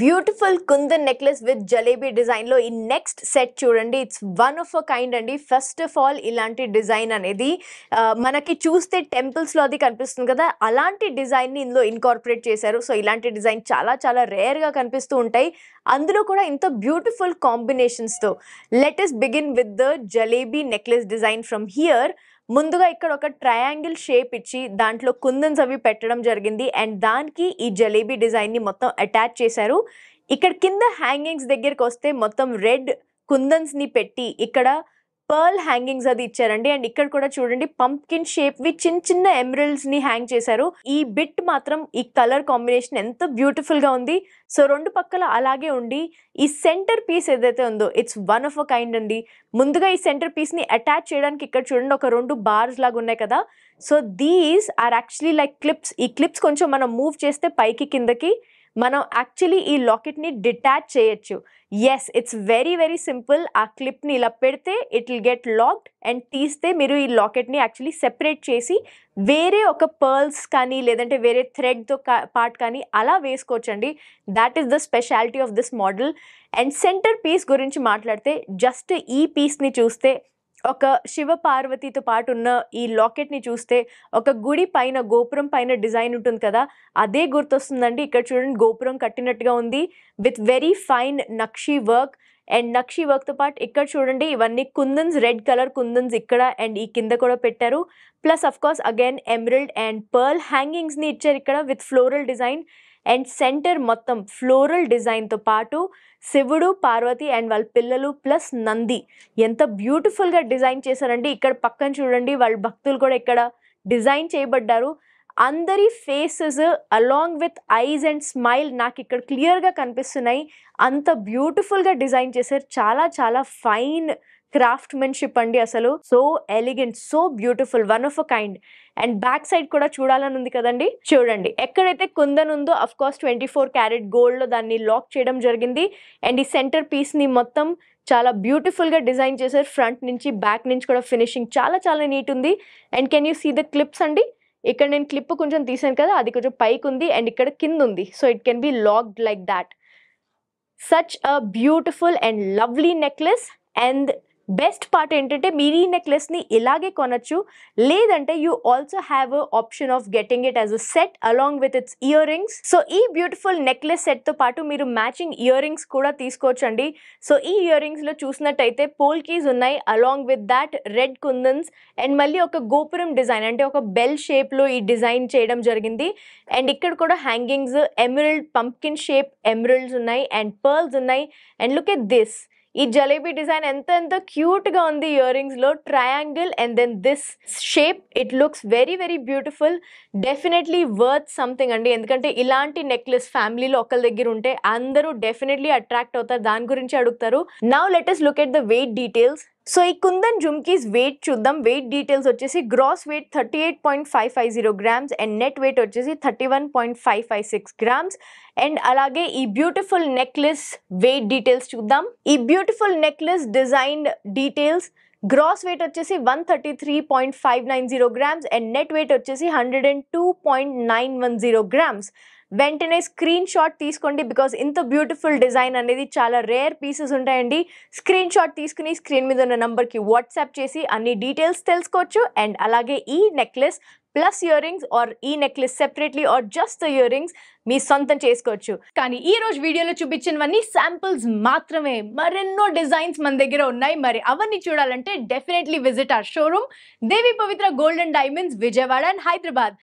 Beautiful kundan necklace with jalebi design లో ఈ next set చూడండి. It's one of a kind అండి. ఫస్ట్ ఆఫ్ ఆల్ ఇలాంటి డిజైన్ అనేది మనకి చూస్తే టెంపుల్స్ లో అది కనిపిస్తుంది కదా, అలాంటి డిజైన్ ని ఇందులో ఇన్కార్పొరేట్ చేశారు. సో ఇలాంటి డిజైన్ చాలా చాలా రేర్ గా కనిపిస్తూ ఉంటాయి, అందులో కూడా ఇంత బ్యూటిఫుల్ కాంబినేషన్స్ తో. Let us begin with the jalebi necklace design from here. ముందుగా ఇక్కడ ఒక ట్రయాంగిల్ షేప్ ఇచ్చి దాంట్లో కుందన్స్ అవి పెట్టడం జరిగింది అండ్ దానికి ఈ జలేబీ డిజైన్ ని మొత్తం అటాచ్ చేశారు. ఇక్కడ కింద హ్యాంగింగ్స్ దగ్గరికి వస్తే మొత్తం రెడ్ కుందన్స్ ని పెట్టి ఇక్కడ పర్ల్ హ్యాంగింగ్స్ అది ఇచ్చారండి. అండ్ ఇక్కడ కూడా చూడండి పంప్కిన్ షేప్ వి చిన్న చిన్న ఎమరల్డ్స్ ని హ్యాంగ్ చేశారు. ఈ బిట్ మాత్రం ఈ కలర్ కాంబినేషన్ ఎంత బ్యూటిఫుల్ గా ఉంది. సో రెండు పక్కల అలాగే ఉండి ఈ సెంటర్ పీస్ ఏదైతే ఉందో it's one of a kind అండి. ముందుగా ఈ సెంటర్ పీస్ ని అటాచ్ చేయడానికి ఇక్కడ చూడండి ఒక రెండు బార్స్ లాగా ఉన్నాయి కదా. So these are actually like clips. ఈ క్లిప్స్ కొంచెం మనం మూవ్ చేస్తే పైకి కిందకి మనం యాక్చువల్లీ ఈ లాకెట్ ని డిటాచ్ చేయొచ్చు. Yes, it's very very simple. ఆ క్లిప్ ని ఇలా పెడితే it will get locked and తీస్తే మీరు ఈ లాకెట్ ని యాక్చువల్లీ సెపరేట్ చేసి వేరే ఒక పర్ల్స్ కానీ లేదంటే వేరే థ్రెడ్ తో పార్ట్ కానీ అలా వేసుకోవచ్చండి. That is the speciality of this model. And centre piece గురించి మాట్లాడితే జస్ట్ ఈ పీస్ ని చూస్తే ఒక శివ పార్వతితో పాటు ఉన్న ఈ లాకెట్ ని చూస్తే ఒక గుడి పైన గోపురం పైన డిజైన్ ఉంటుంది కదా, అదే గుర్తొస్తుందండి. ఇక్కడ చూడండి గోపురం కట్టినట్టుగా ఉంది with very fine nakshi work. And nakshi work తో పాటు ఇక్కడ చూడండి ఇవన్నీ కుందన్స్, రెడ్ కలర్ కుందన్స్ ఇక్కడ అండ్ ఈ కింద కూడా పెట్టారు. Plus of course again emerald and pearl hangings ని ఇచ్చారు ఇక్కడ with floral design. And centre మొత్తం ఫ్లోరల్ డిజైన్తో పాటు శివుడు, పార్వతి అండ్ వాళ్ళ పిల్లలు ప్లస్ నంది ఎంత బ్యూటిఫుల్గా డిజైన్ చేశారండి. ఇక్కడ పక్కన చూడండి వాళ్ళ భక్తులు కూడా ఇక్కడ డిజైన్ చేయబడ్డారు. అందరి faces along with eyes and smile నాకు ఇక్కడ క్లియర్గా కనిపిస్తున్నాయి. అంత బ్యూటిఫుల్గా డిజైన్ చేశారు. చాలా చాలా ఫైన్ క్రాఫ్ట్మెన్షిప్ అండి అసలు. So elegant, so beautiful, one of a kind. And back side కూడా చూడాలని ఉంది కదండి. చూడండి ఎక్కడైతే కుందన్ ఉందో అఫ్ కోర్స్ 24 క్యారెట్ గోల్డ్ లో దాన్ని లాక్ చేయడం జరిగింది. అండ్ ఈ సెంటర్ పీస్ ని మొత్తం చాలా బ్యూటిఫుల్ గా డిజైన్ చేశారు. ఫ్రంట్ నుంచి బ్యాక్ నుంచి కూడా ఫినిషింగ్ చాలా చాలా నీట్ ఉంది. And can you see the clips అండి. ఇక్కడ నేను క్లిప్ కొంచెం తీసాను కదా, అది కొంచెం పైకి ఉంది అండ్ ఇక్కడ కింద ఉంది. So it can be locked like that. Such a beautiful and lovely necklace. And best part ఏంటంటే మీరు ఈ నెక్లెస్ ని ఇలాగే కొనొచ్చు, లేదంటే you also have option of getting it as a set along with its ear rings. So ఈ beautiful necklace set తో పాటు మీరు మ్యాచింగ్ ఇయర్ రింగ్స్ కూడా తీసుకోవచ్చు అండి. సో ఈ ఇయర్ రింగ్స్ లో చూసినట్టయితే పోల్కీస్ ఉన్నాయి along with that red kundans and మళ్ళీ ఒక గోపురం డిజైన్ అంటే ఒక బెల్ షేప్ లో ఈ డిజైన్ చేయడం జరిగింది. అండ్ ఇక్కడ కూడా hangings emerald pumpkin shape emeralds ఉన్నాయి అండ్ పర్ల్స్ ఉన్నాయి. అండ్ లుక్ ఎట్ దిస్, ఈ జలేబీ డిజైన్ ఎంత క్యూట్ గా ఉంది. ఇయర్ రింగ్స్ లో triangle and then this shape, it looks very very beautiful. Definitely worth something అండి. ఎందుకంటే ఇలాంటి నెక్లెస్ ఫ్యామిలీలో ఒకరి దగ్గర ఉంటే అందరూ డెఫినెట్లీ అట్రాక్ట్ అవుతారు, దాని గురించి అడుగుతారు. Now let us look at the weight details. So ఈ కుందన్ జుమ్కీస్ వెయిట్ చూద్దాం. వెయిట్ డీటెయిల్స్ వచ్చేసి gross weight 38.550 grams and net weight వచ్చేసి 31.556 గ్రామ్స్. అండ్ అలాగే ఈ బ్యూటిఫుల్ నెక్లెస్ వెయిట్ డీటెయిల్స్ చూద్దాం. ఈ beautiful necklace design details gross weight వచ్చేసి 133.590 గ్రామ్స్ అండ్ నెట్ వెయిట్ వచ్చేసి 102.910 గ్రామ్స్. వెంటనే స్క్రీన్ షాట్ తీసుకోండి, బికాస్ ఇంత బ్యూటిఫుల్ డిజైన్ అనేది చాలా రేర్ పీసెస్ ఉంటాయండి. స్క్రీన్ షాట్ తీసుకుని స్క్రీన్ మీద ఉన్న నంబర్కి వాట్సాప్ చేసి అన్ని డీటెయిల్స్ తెలుసుకోవచ్చు. అండ్ అలాగే ఈ necklace plus earrings or ఈ necklace separately or just earrings మీ సొంతం చేసుకోవచ్చు. కానీ ఈ రోజు వీడియోలో చూపించినవన్నీ శాంపుల్స్ మాత్రమే. మరెన్నో డిజైన్స్ మన దగ్గర ఉన్నాయి. మరి అవన్నీ చూడాలంటే definitely visit our showroom Devi Pavitra gold and diamonds, Vijayawada and Hyderabad.